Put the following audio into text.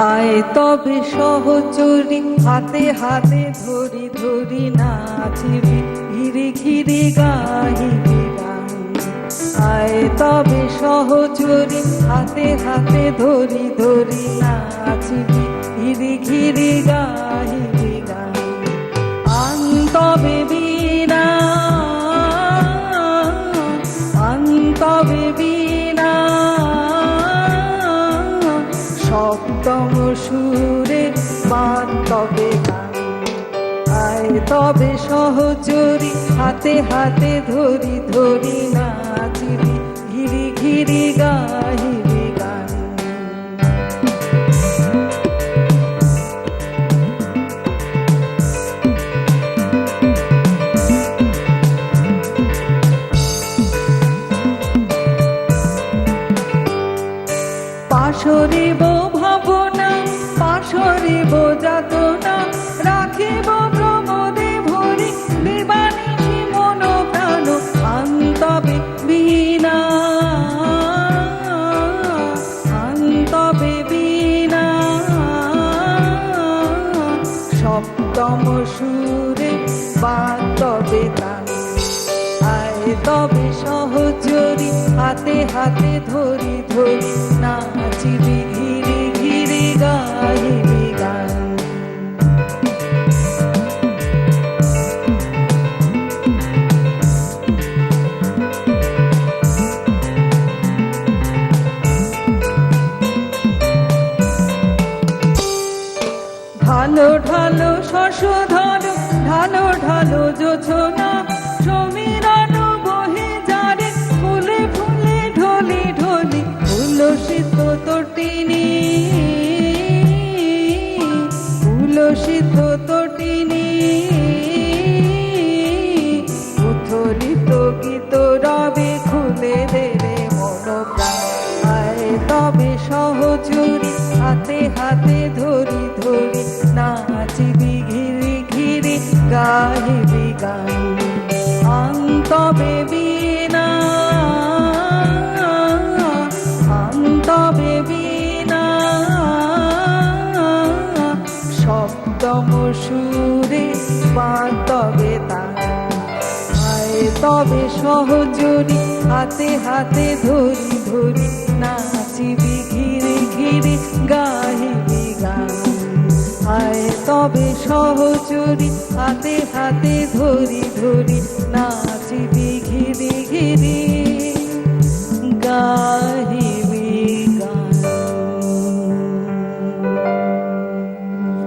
আয় তবে সহচরী হাতে হাতে ধরি ধরি নাচিবি ঘিরে ঘিরে গাহিবি গান। আয় তবে সহচরী হাতে হাতে ধরি ধরি নাচিবি ঘিরে ঘিরে গাহিবি গান। আন তবে বীণা আন তবে বীণা সপ্তম সুরে বাদ তবে গান। আয় তবে সহচরী হাতে হাতে ধরি ধরি নাচিবি ঘিরি ঘিরি গাহিবি গান। পাশরিব ভাবনা পাশরিব যাতনা রাখিব প্রমোদে ভরি দিবানিশি মন প্রাণ। আন তবে বীণা আন তবে বীণা সপ্তম সুরে বাদ তবে তান। আয় তবে সহচরী হাতে হাতে ধরি ধরি নাচিবি ঘিরে ঘিরে গাহিবি গান। ঢালো ঢালো শশধর ঢালো ঢালো জোছনা সমীরণ বহে যারে ফুলে ফুলে ঢলি ঢলি উল্লসিত তটিনী উল্লসিত তটিনী উথলিত গীত রবে খুলে দেরে মন প্রাণ। আয় তবে সহচরী হাতে হাতে ধরি ধরি নাচিবি ঘিরি ঘিরি গাহিবি গান। আন তবে বীণা আন তবে বীণা সপ্তম সুরে বাদ তবে তান। আয় তবে সহচরী হাতে হাতে ধরি ধরি নাচিবি ঘিরে ঘিরে গাহিবি গান। আয় তবে সহচরী হাতে হাতে ধরি ধরি নাচিবি ঘিরে ঘিরে গান।